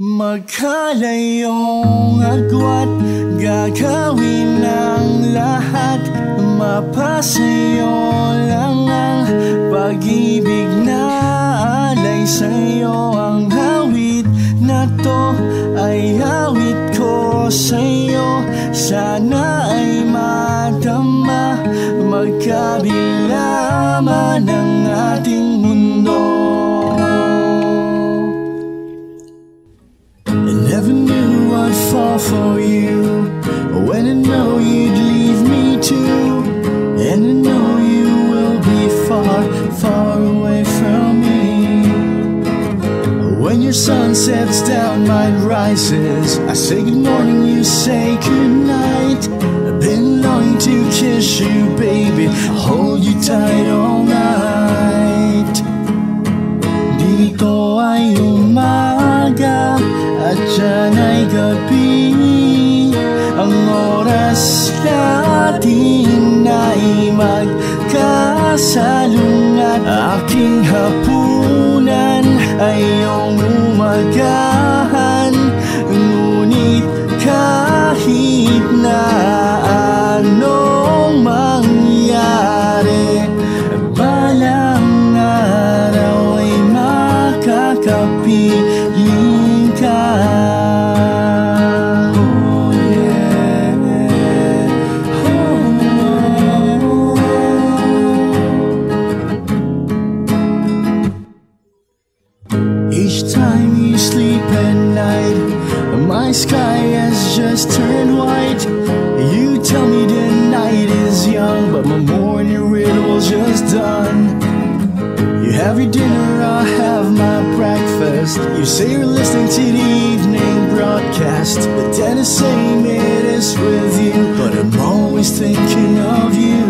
Magkalayong agwat, gagawin ang lahat. Mapasayo lang ang pag-ibig na alay sa'yo. Ang awit na to ay awit ko sa'yo. Sana ay madama, magkabila man ang ating mundo. Never knew I'd fall for you, when I know you'd leave me too. And I know you will be far, far away from me. When your sun sets down, mine rises. I say good morning, you say good night. I've been longing to kiss you, baby, hold you tight all night. Dito ay umaga at dyan ay gabi. Ang oras natin ay magkasalungat. Aking hapunan ay iyong umagahan. Ngunit kahit na anong mangyari, balang araw ay makakapiling ka. Each time you sleep at night, my sky has just turned white. You tell me the night is young, but my morning riddle's just done. You have your dinner, I'll have my breakfast. You say you're listening to the evening broadcast, but then the same it is with you. But I'm always thinking of you.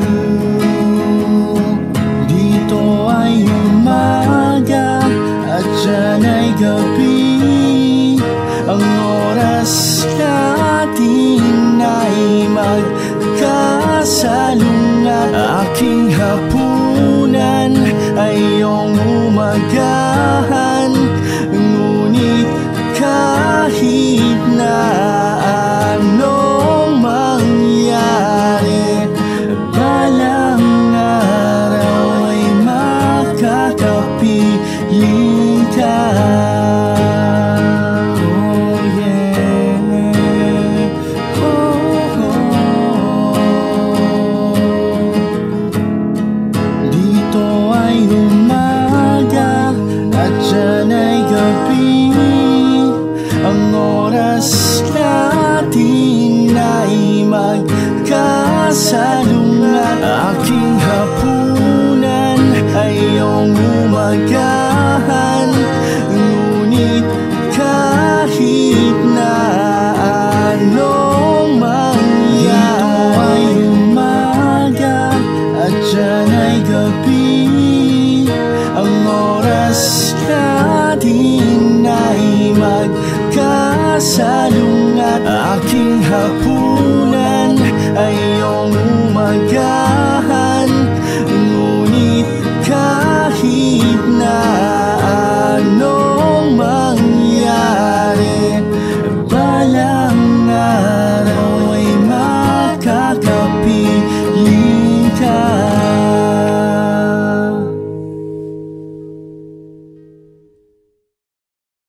Dito ay umaga at dyan ay gabi. Ang oras natin ay magkasalungat. Aking hapunan ay iyong umagahan. Ngunit kahit na anong mangyari, balang araw ay makakapiling ka. Ang oras natin ay magkasalungat. Aking hapunan ay iyong umagahan. Ngunit kahit na anong mangyari, dito ay umaga at dyan ay gabi. Ang oras natin ay magkasalungat. Aking hapunan ay iyong umaga.